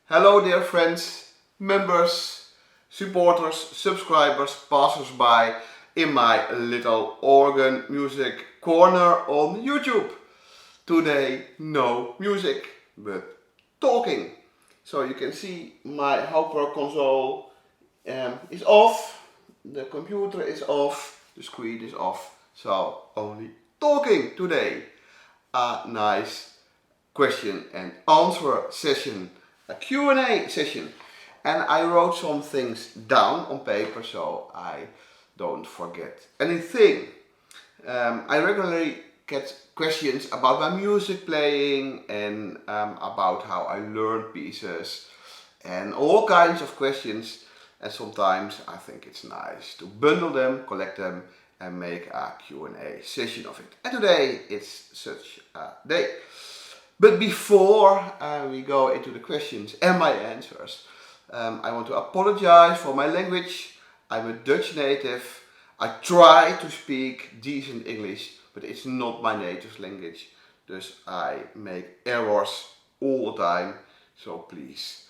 Hello dear friends, members, supporters, subscribers, passers-by in my little organ music corner on YouTube. Today no music, but talking. So you can see my helper console is off, the computer is off, the screen is off, so only talking today. A nice question and answer session, a Q&A session, and I wrote some things down on paper so I don't forget anything. I regularly get questions about my music playing and about how I learn pieces and all kinds of questions, and sometimes I think it's nice to bundle them, collect them and make a Q&A session of it. And today it's such a day. But before we go into the questions and my answers, I want to apologize for my language. I'm a Dutch native. I try to speak decent English, but it's not my native language. Thus I make errors all the time. So please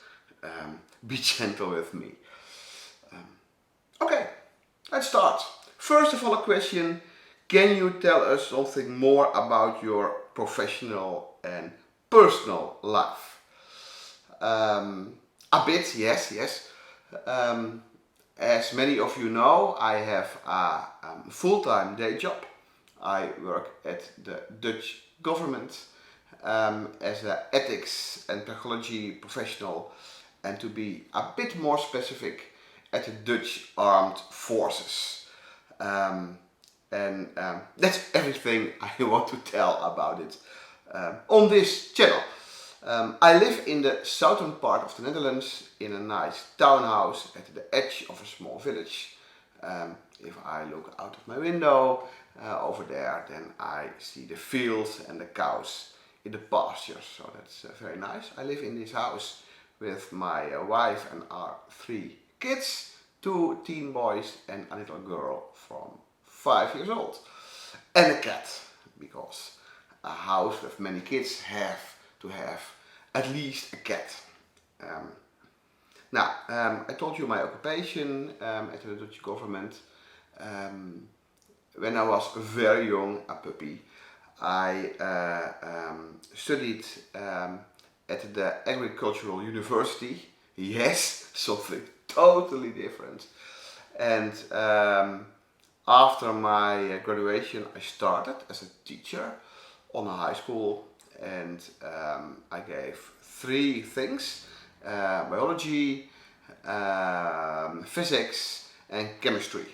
be gentle with me. Okay, let's start. First of all, a question. Can you tell us something more about your professional and personal life? A bit, yes. As many of you know, I have a full-time day job. I work at the Dutch government as an ethics and technology professional, and to be a bit more specific, at the Dutch Armed Forces. That's everything I want to tell about it on this channel. I live in the southern part of the Netherlands in a nice townhouse at the edge of a small village. If I look out of my window over there, then I see the fields and the cows in the pastures, so that's very nice. I live in this house with my wife and our 3 kids, 2 teen boys and a little girl from 5 years old, and a cat, because a house with many kids have to have at least a cat. I told you my occupation at the Dutch government. When I was very young, a puppy, I studied at the Agricultural University. Yes, something totally different. And after my graduation, I started as a teacher on a high school, and I gave 3 things: biology, physics and chemistry.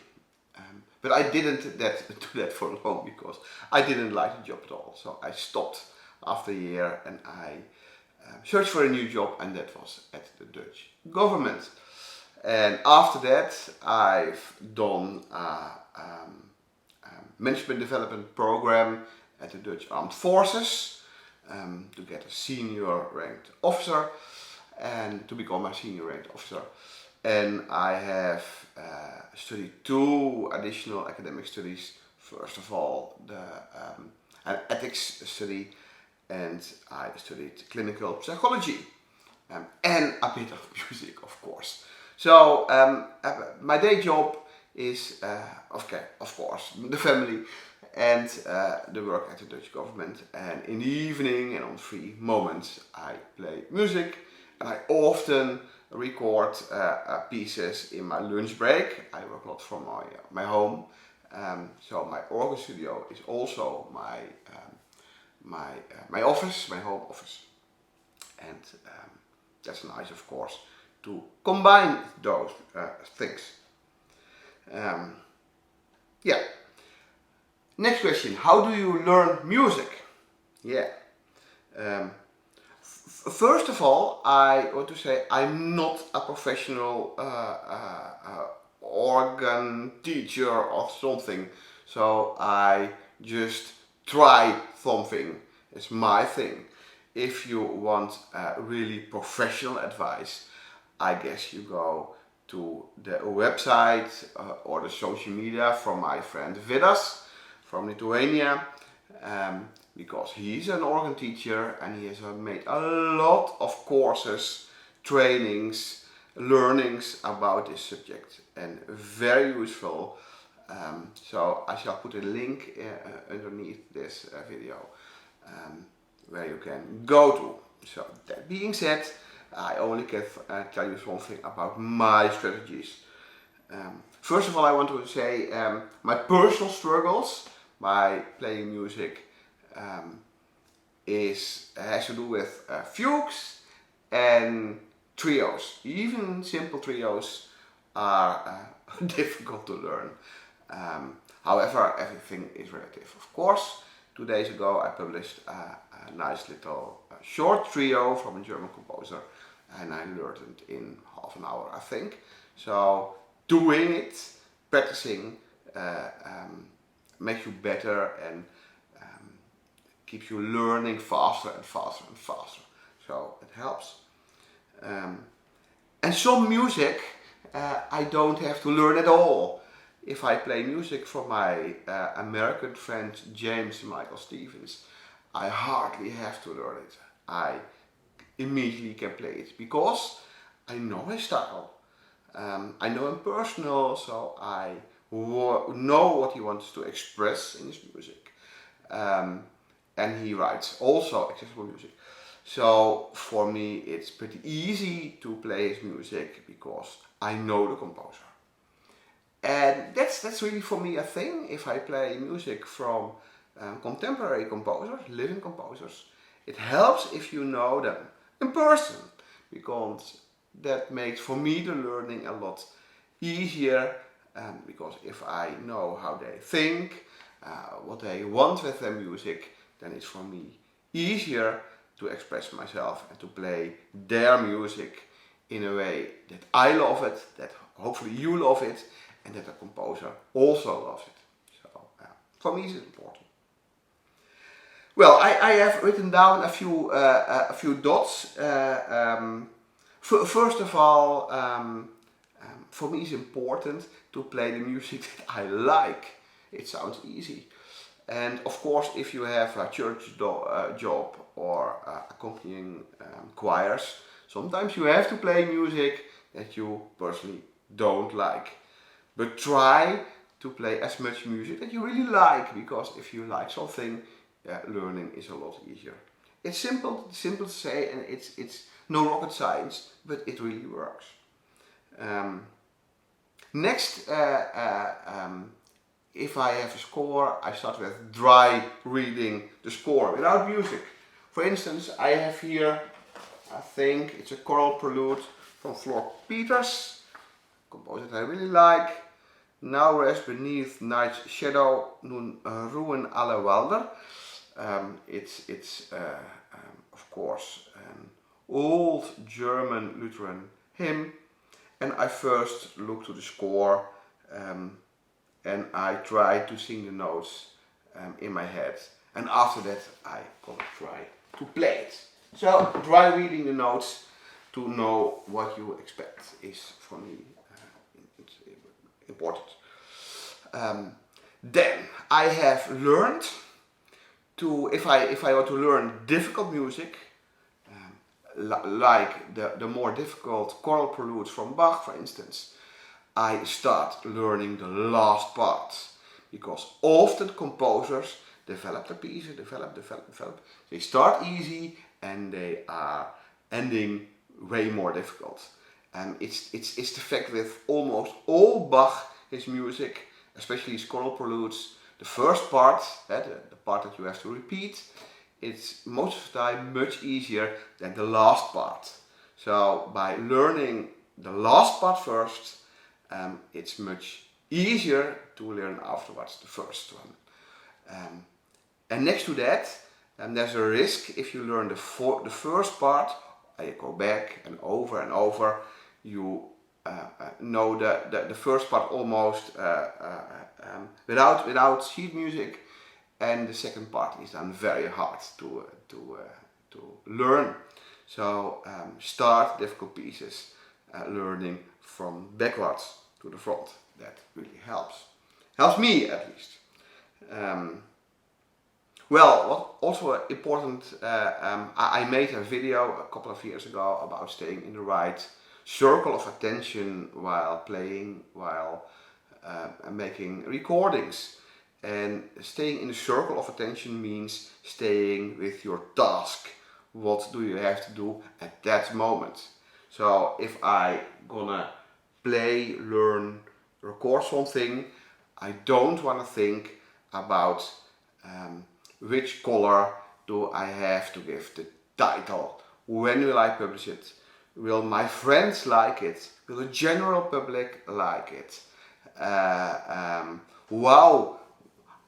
But I didn't do that for long because I didn't like the job at all. So I stopped after a year and I searched for a new job, and that was at the Dutch government. And after that I've done a management development program at the Dutch Armed Forces to get a senior ranked officer and to become a senior ranked officer. And I have studied 2 additional academic studies. First of all, an ethics study, and I studied clinical psychology and a bit of music, of course. So my day job is, of course, the family and the work at the Dutch government. And in the evening and on free moments, I play music, and I often record pieces in my lunch break. I work a lot from my home, so my organ studio is also my office, my home office, and that's nice, of course, to combine those things. Next question: how do you learn music? First of all, I want to say I'm not a professional organ teacher or something, so I just try something. It's my thing. If you want really professional advice, I guess you go to the website or the social media from my friend Vidas from Lithuania, because he's an organ teacher and he has made a lot of courses trainings, learnings about this subject, and very useful. So I shall put a link underneath this video where you can go to. So that being said, I only can tell you something about my strategies. First of all, I want to say my personal struggles by playing music has to do with fugues and trios. Even simple trios are difficult to learn. However, everything is relative. Of course, 2 days ago I published a nice little short trio from a German composer, and I learned it in half an hour, I think. So doing it, practicing, makes you better and keeps you learning faster and faster and faster. So it helps. And some music I don't have to learn at all. If I play music from my American friend James Michael Stevens, I hardly have to learn it. I immediately can play it because I know his style. I know him personal, so I know what he wants to express in his music. And he writes also accessible music. So for me it's pretty easy to play his music because I know the composer. And that's really for me a thing. If I play music from contemporary composers, living composers, it helps if you know them in person, because that makes for me the learning a lot easier, because if I know how they think, what they want with their music, then it's for me easier to express myself and to play their music in a way that I love it, that hopefully you love it, and that the composer also loves it. So for me it's important. Well, I have written down a few dots. First of all, for me it's important to play the music that I like. It sounds easy. And of course, if you have a church job or accompanying choirs, sometimes you have to play music that you personally don't like. But try to play as much music that you really like, because if you like something, learning is a lot easier. It's simple to say, and it's no rocket science, but it really works. Next, if I have a score, I start with dry reading the score without music. For instance, I have here, I think it's a choral prelude from Floor Peters, a composer that I really like. Now rest beneath night's shadow, nun ruhen alle Wälder. It's of course an old German Lutheran hymn, and I first look to the score and I try to sing the notes in my head, and after that I gonna try to play it. So dry reading the notes to know what you expect is for me important. Then I have learned to, if I want to learn difficult music, like the more difficult choral preludes from Bach, for instance, I start learning the last part, because often composers develop the pieces, develop. They start easy and they are ending way more difficult. It's the fact with almost all Bach, his music, especially his choral preludes, the first part, the part that you have to repeat, it's most of the time much easier than the last part. So by learning the last part first, it's much easier to learn afterwards the first one. And next to that, there's a risk if you learn the first part, you go back and over, you know the first part almost without sheet music, and the second part is then very hard to learn. So start difficult pieces, learning from backwards to the front. That really helps me at least. Well, what also important, I made a video a couple of years ago about staying in the right circle of attention while playing, while making recordings. And staying in the circle of attention means staying with your task. What do you have to do at that moment? So if I gonna play, learn, record something, I don't want to think about which color do I have to give the title, when will I publish it, will my friends like it, will the general public like it, wow,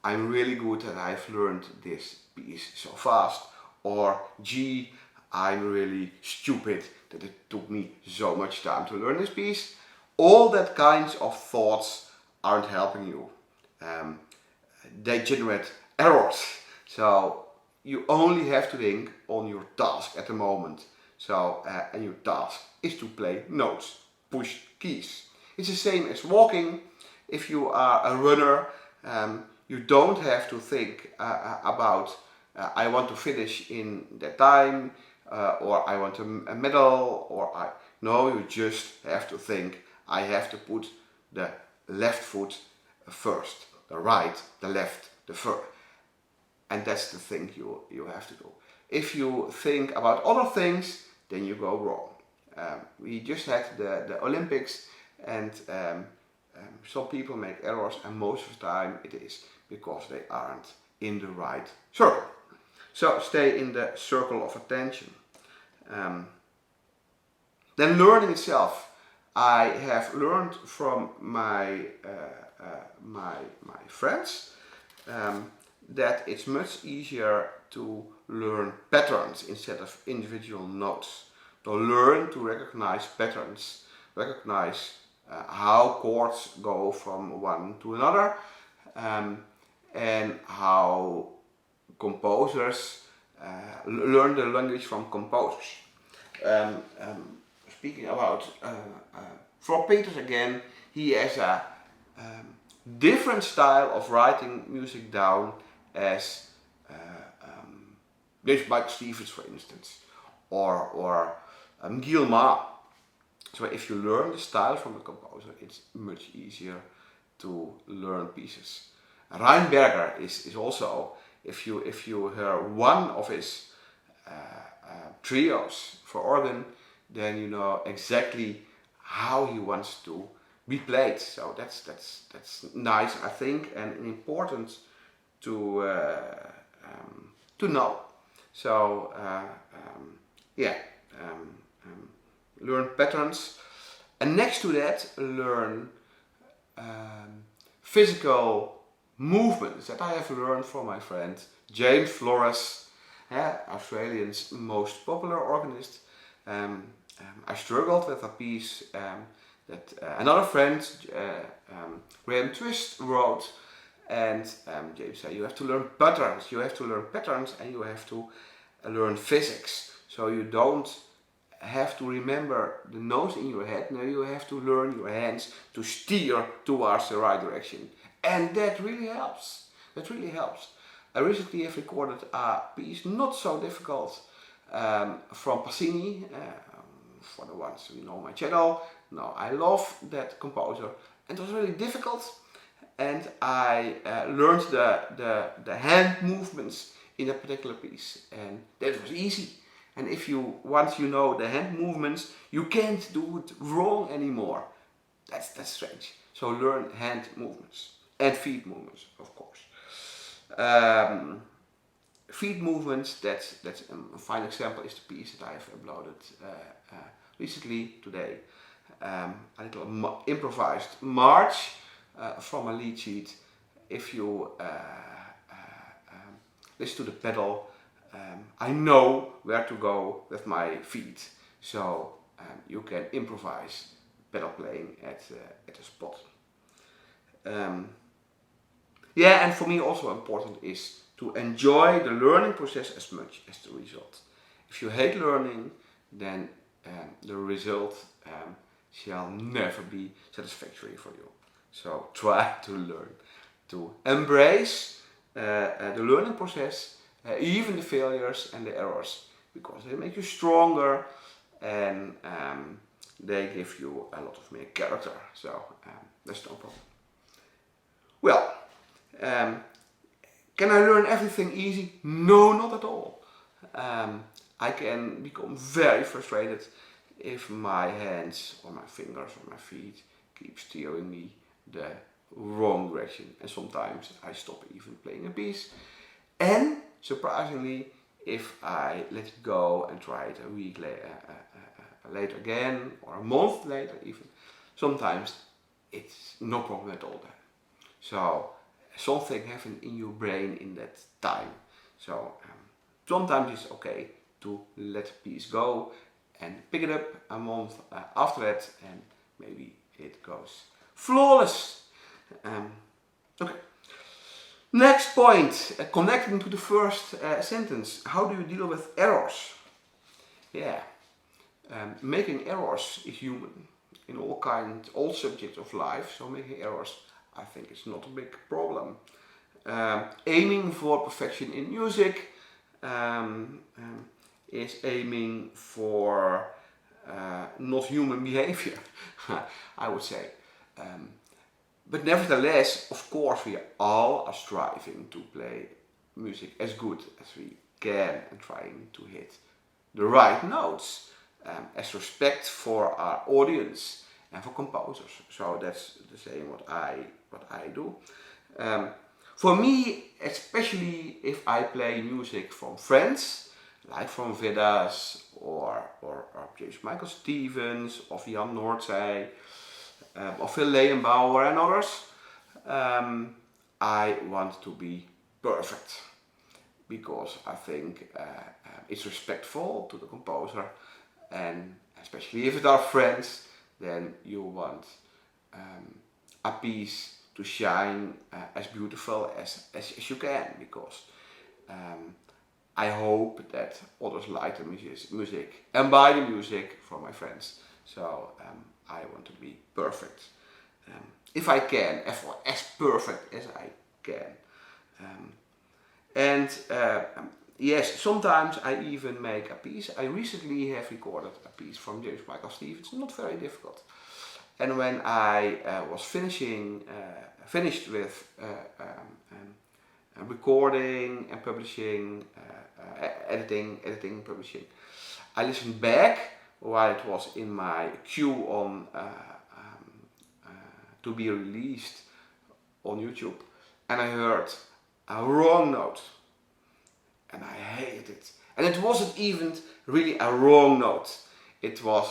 I'm really good and I've learned this piece so fast, or gee, I'm really stupid that it took me so much time to learn this piece. All that kinds of thoughts aren't helping you. They generate errors. So you only have to think on your task at the moment. So and your task is to play notes, push keys. It's the same as walking. If you are a runner, you don't have to think about I want to finish in that time, or I want a medal, or no, you just have to think I have to put the left foot first, the right, the left, the first. And that's the thing you have to do. If you think about other things, then you go wrong. We just had the Olympics, and some people make errors, and most of the time it is because they aren't in the right circle. So stay in the circle of attention. Then learning itself. I have learned from my friends that it's much easier to learn patterns instead of individual notes. To learn to recognize patterns, recognize how chords go from one to another, and how composers learn the language from composers. Speaking about Frog Peters again, he has a different style of writing music down as this Mike Stevens, for instance, or Gilma. So if you learn the style from the composer, it's much easier to learn pieces. Reinberger is also, if you hear one of his trios for organ, then you know exactly how he wants to be played. So that's nice, I think, and important to know. So learn patterns, and next to that, learn physical movements that I have learned from my friend James Flores, Australian's most popular organist. I struggled with a piece that another friend, Graham Twist, wrote, and James said you have to learn patterns, and you have to learn physics. So you don't have to remember the notes in your head, now you have to learn your hands to steer towards the right direction. And that really helps. I recently have recorded a piece, not so difficult, from Pacini, for the ones who know my channel. Now, I love that composer, and it was really difficult, and I learned the hand movements in a particular piece, and that was easy. And once you know the hand movements, you can't do it wrong anymore. That's strange. So learn hand movements and feet movements, of course. Feet movements, that's a fine example is the piece that I have uploaded recently today. A little improvised march from a lead sheet. If you listen to the pedal, I know where to go with my feet, so you can improvise pedal playing at a spot. And for me also important is to enjoy the learning process as much as the result. If you hate learning, then the result shall never be satisfactory for you. So try to learn, to embrace the learning process, even the failures and the errors, because they make you stronger and they give you a lot of more character. So that's no problem. Well, can I learn everything easy? No, not at all. I can become very frustrated if my hands or my fingers or my feet keep steering me the wrong direction, and sometimes I stop even playing a piece. And surprisingly, if I let it go and try it a week later again, or a month later even, sometimes it's no problem at all then. So something happened in your brain in that time. So sometimes it's okay to let a piece go and pick it up a month after that, and maybe it goes flawless. Okay. Next point, connecting to the first sentence. How do you deal with errors? Yeah, making errors is human in all subjects of life. So making errors, I think, is not a big problem. Aiming for perfection in music is aiming for not human behavior, I would say. But nevertheless, of course, we all are striving to play music as good as we can and trying to hit the right notes, as respect for our audience and for composers. So that's the same what I do. For me, especially if I play music from friends, like from Vedas or James Michael Stevens, of Jan Noordzij, of Phil Leyenbauer and others, I want to be perfect, because I think it's respectful to the composer, and especially if it are friends, then you want a piece to shine as beautiful as you can, because I hope that others like the music and buy the music from my friends. So I want to be perfect, if I can, as perfect as I can. Yes, sometimes I even make a piece. I recently have recorded a piece from James Michael Stevens, not very difficult. And when I was finished with recording and publishing, editing, publishing, I listened back while it was in my queue on to be released on YouTube, and I heard a wrong note, and I hated it. And it wasn't even really a wrong note. It was,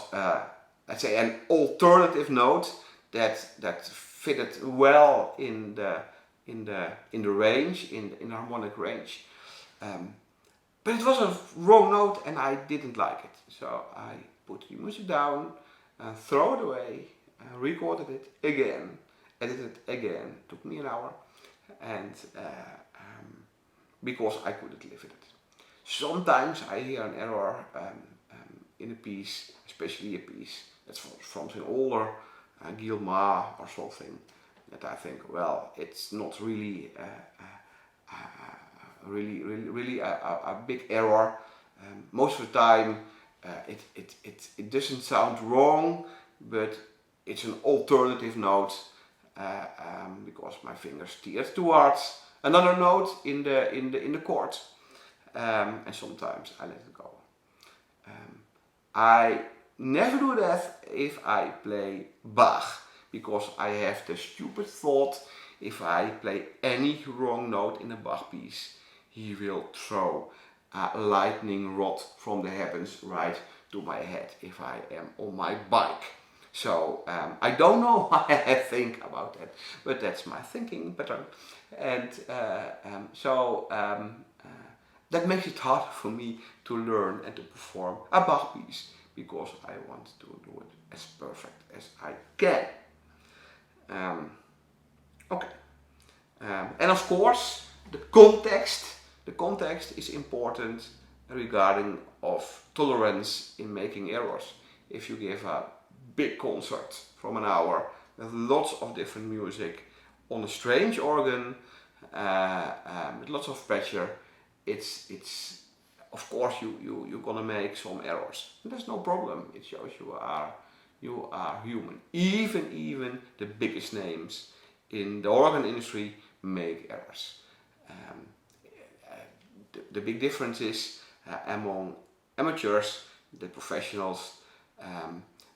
let's say, an alternative note that fitted well in the range, in the harmonic range. But it was a wrong note, and I didn't like it. So I put the music down, throw it away, recorded it again, edited it again. Took me an hour, and because I couldn't live with it. Sometimes I hear an error in a piece, especially a piece that's from an older Guillemot or something, that I think, well, it's not really really a big error. Most of the time it doesn't sound wrong, but it's an alternative note, because my fingers steered towards another note in the chord, and sometimes I let it go. I never do that if I play Bach, because I have the stupid thought, if I play any wrong note in a Bach piece, he will throw a lightning rod from the heavens right to my head if I am on my bike. So I don't know why I think about that, but that's my thinking pattern. And that makes it hard for me to learn and to perform a Bach piece, because I want to do it as perfect as I can. Okay. And of course, the context is important regarding of tolerance in making errors. If you give a big concert from an hour with lots of different music on a strange organ, with lots of pressure, it's of course you're gonna make some errors. And there's no problem. It shows you are human. Even the biggest names in the organ industry make errors. The big difference is among amateurs, the professionals,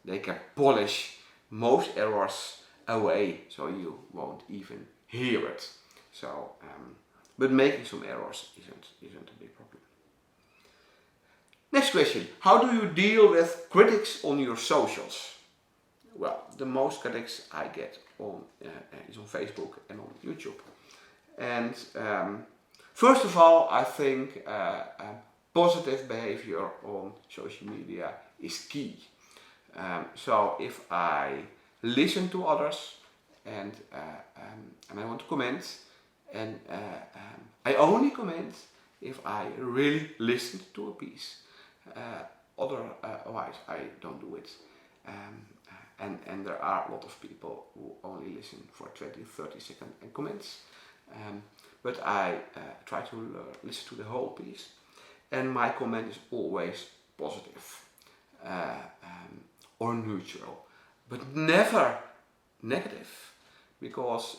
they can polish most errors away, so you won't even hear it. So, but making some errors isn't a big problem. Next question: how do you deal with critics on your socials? Well, the most critics I get is on Facebook and on YouTube. And first of all, I think positive behavior on social media is key. So if I listen to others and I want to comment, and I only comment if I really listened to a piece. Otherwise I don't do it. And there are a lot of people who only listen for 20-30 seconds and comments. But I try to listen to the whole piece, and my comment is always positive or neutral, but never negative, because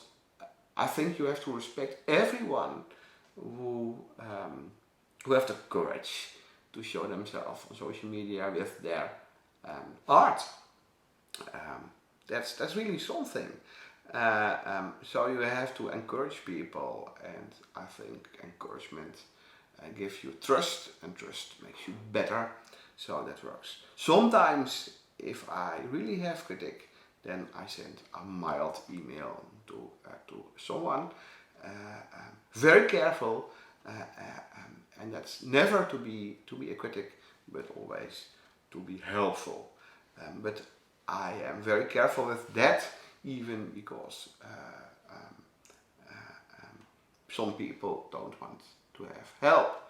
I think you have to respect everyone who have the courage to show themselves on social media with their art. That's really something. So you have to encourage people, and I think encouragement gives you trust, and trust makes you better. So that works. Sometimes if I really have critic, then I send a mild email to someone, very careful, and that's never to be a critic, but always to be helpful. But I am very careful with that, even because some people don't want to have help,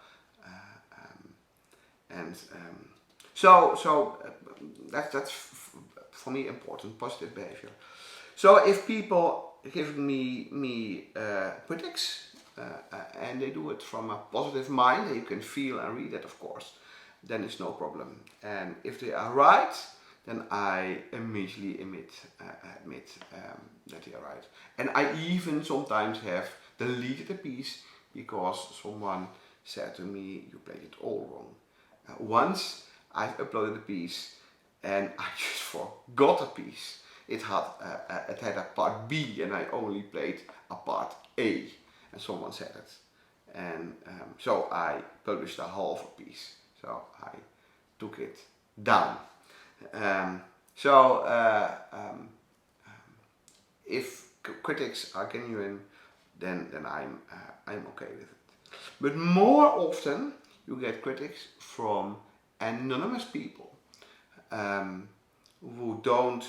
so that's for me important, positive behavior. So if people give me critics and they do it from a positive mind, you can feel and read it, of course, then it's no problem. And if they are right, then I immediately admit that they are right. And I even sometimes have deleted a piece because someone said to me, you played it all wrong. Once I've uploaded a piece and I just forgot a piece. It had a part B and I only played a part A, and someone said it. And so I published a half a piece. So I took it down. If critics are genuine, then I'm okay with it. But more often you get critics from anonymous people who don't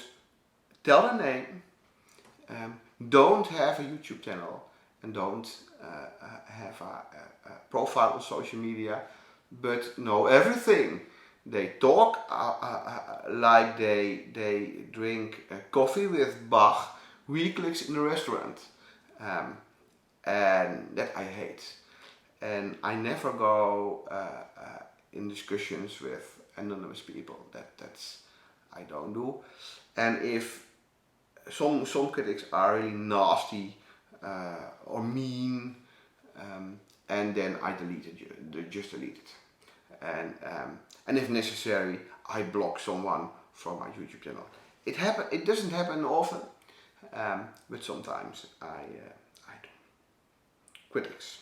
tell their name, don't have a YouTube channel, and don't have a profile on social media, but know everything. They talk like they drink coffee with Bach weeklies in a restaurant, and that I hate. And I never go in discussions with anonymous people. That's I don't do. And if some critics are really nasty or mean, and then I just delete it. And if necessary, I block someone from my YouTube channel. It doesn't happen often, but sometimes I do. Critics.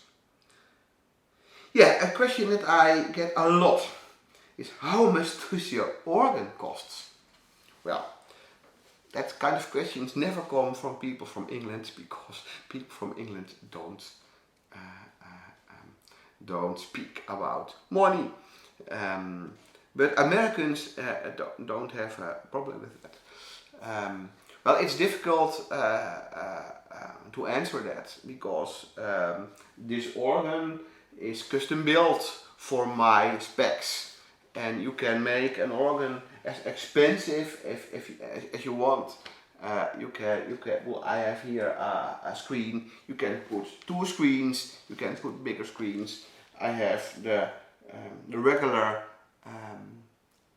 Yeah, a question that I get a lot is, how much does your organ cost? Well, that kind of questions never come from people from England, because people from England don't speak about money. But Americans don't have a problem with that. Well, it's difficult to answer that, because this organ is custom built for my specs, and you can make an organ as expensive as you want. Well, I have here a screen. You can put 2 screens. You can put bigger screens. I have the regular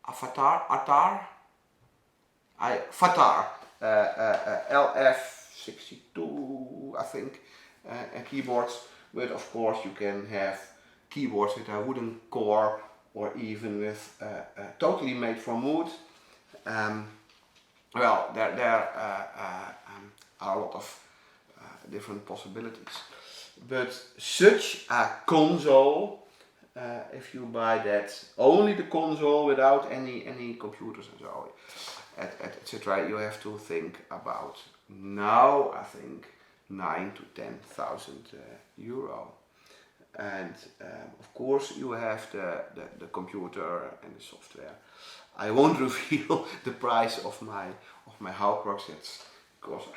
Fatar LF62, I think, keyboards. But of course, you can have keyboards with a wooden core, or even with totally made from wood. Well, there are a lot of different possibilities. But such a console, if you buy that, only the console without any computers and so, etc., you have to think about now, I think, 9 to 10,000 euro. And of course you have the computer and the software. I won't reveal the price of my Halkwijk sets, because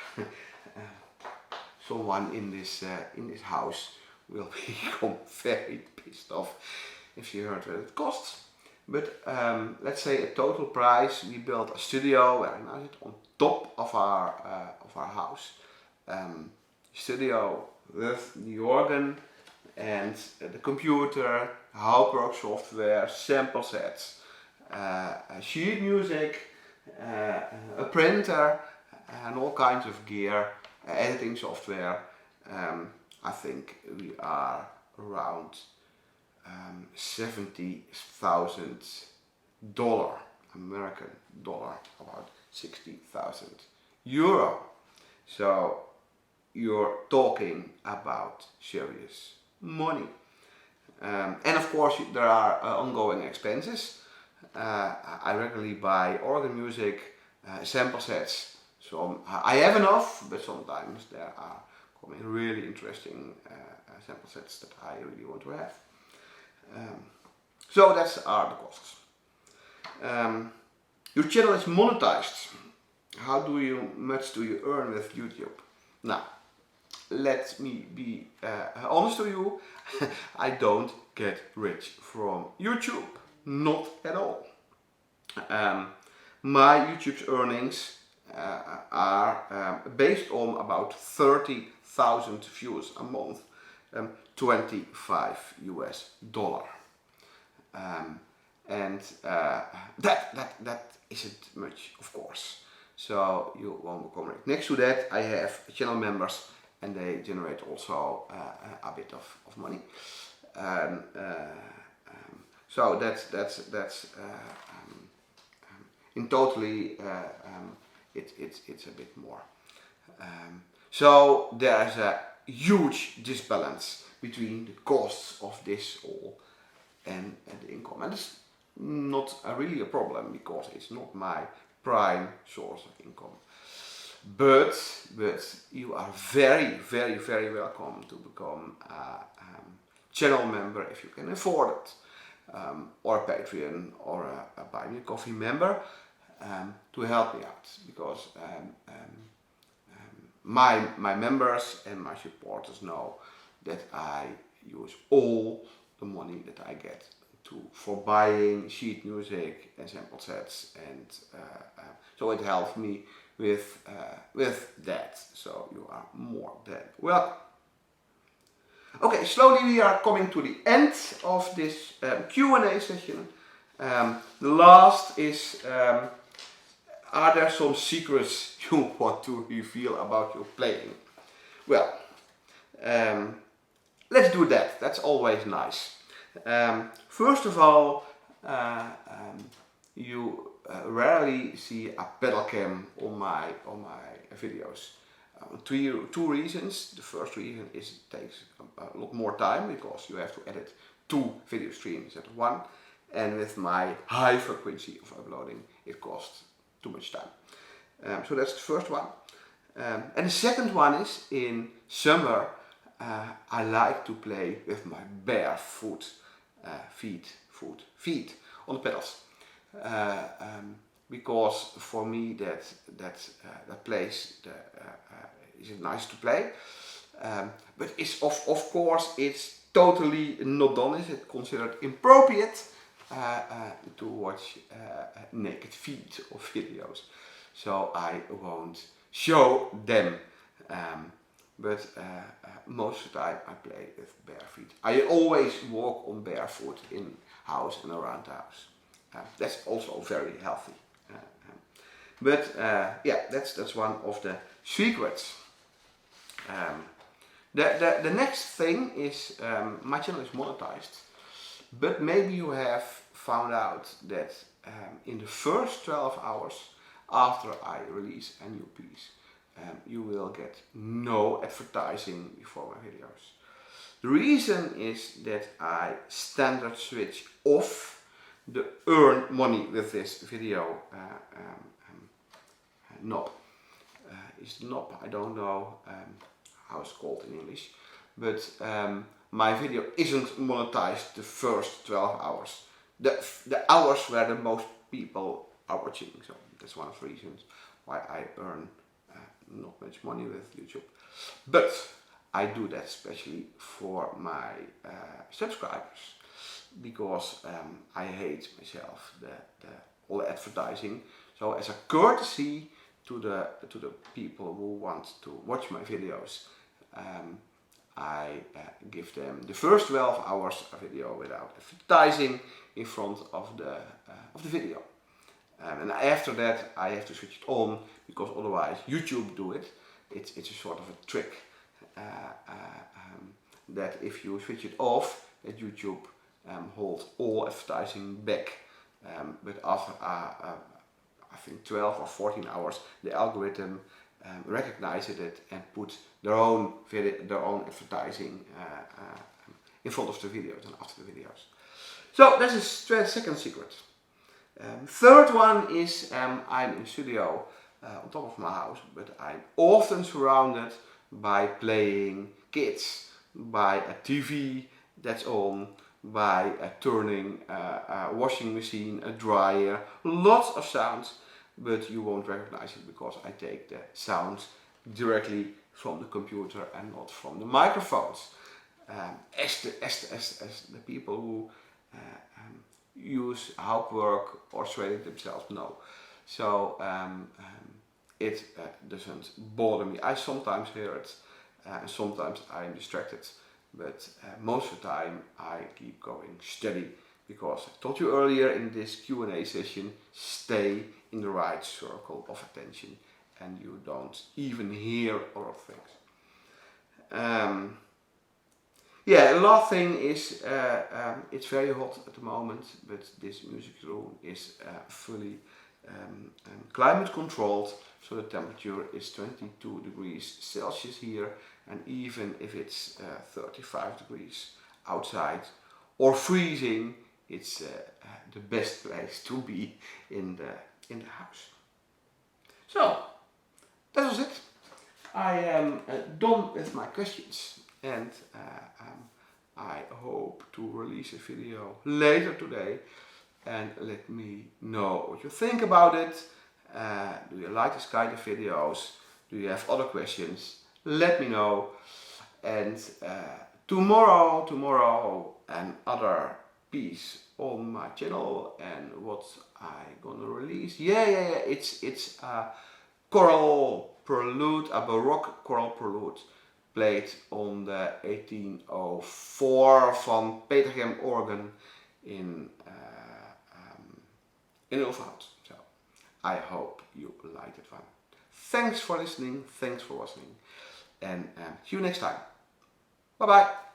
someone in this house will become very pissed off if she heard what it costs. But let's say a total price. We built a studio where I now sit on top of our house. Studio with the organ and the computer, Halkwijk software, sample sets, sheet music, a printer, and all kinds of gear, editing software. I think we are around $70,000 American dollar, about 60,000 euro. So you're talking about serious money. And of course there are ongoing expenses. I regularly buy organ music, sample sets. So I have enough, but sometimes there are coming really interesting sample sets that I really want to have. So that's are the costs. Your channel is monetized. How much do you earn with YouTube? Now, let me be honest to you. I don't get rich from YouTube, not at all. My YouTube's earnings are based on about 30,000 views a month, $25 US. And that isn't much, of course. So you won't come right. Next to that, I have channel members, and they generate also a bit of money. So that's in totally it's a bit more. So there's a huge disbalance between the costs of this all and the income, and it's not really a problem because it's not my prime source of income. But you are very welcome to become a channel member if you can afford it, or a Patreon or a Buy Me a Coffee member, to help me out, because my members and my supporters know that I use all the money that I get for buying sheet music and sample sets, and so it helps me with that. So you are more than welcome. Okay, slowly we are coming to the end of this Q&A session. The last is, are there some secrets you want to reveal about your playing? Well, let's do that. That's always nice. First of all, you rarely see a pedal cam on my videos. Two reasons. The first reason is it takes a lot more time because you have to edit 2 video streams at one, and with my high frequency of uploading, it costs too much time. So that's the first one. And the second one is, in summer, I like to play with my bare feet on the pedals, because for me that place is nice to play, but it's of course it's totally not done. Is it considered inappropriate to watch naked feet or videos? so I won't show them. But most of the time I play with bare feet. I always walk on barefoot in house and around the house. That's also very healthy. Yeah, that's one of the secrets. The next thing is my channel is monetized, but maybe you have found out that in the first 12 hours after I release a new piece, you will get no advertising before my videos. The reason is that I standard switch off the earn money with this video knob. Is the knob, I don't know how it's called in English, but my video isn't monetized the first 12 hours. The hours where the most people are watching, so that's one of the reasons why I earn not much money with YouTube. But I do that especially for my subscribers, because I hate myself all the advertising. So as a courtesy to the people who want to watch my videos, I give them the first 12 hours of video without advertising in front of the video. And after that I have to switch it on, because otherwise YouTube do it. It's a sort of a trick that if you switch it off, that YouTube holds all advertising back. But after I think 12 or 14 hours, the algorithm recognizes it and puts their own advertising in front of the videos and after the videos. So that is the second secret. Third one is I'm in a studio on top of my house, but I'm often surrounded by playing kids, by a TV that's on, by turning a washing machine, a dryer, lots of sounds, but you won't recognize it because I take the sounds directly from the computer and not from the microphones. As the people who use Schalkwijk or Sweden themselves know. So it doesn't bother me. I sometimes hear it and sometimes I'm distracted, but most of the time I keep going steady, because I told you earlier in this Q&A session, stay in the right circle of attention and you don't even hear other things. Yeah, the last thing is it's very hot at the moment, but this music room is fully climate controlled, so the temperature is 22 degrees Celsius here, and even if it's 35 degrees outside or freezing, it's the best place to be in the house. So that was it. I am done with my questions, and I hope to release a video later today, and let me know what you think about it. Do you like this kind of videos? Do you have other questions? Let me know. And tomorrow another piece on my channel, and what I gonna release. Yeah, it's a choral prelude, a Baroque choral prelude, played on the 1804 van Petergem organ in Ulfhout. So I hope you liked it one. Thanks for listening, thanks for watching, and see you next time. Bye bye.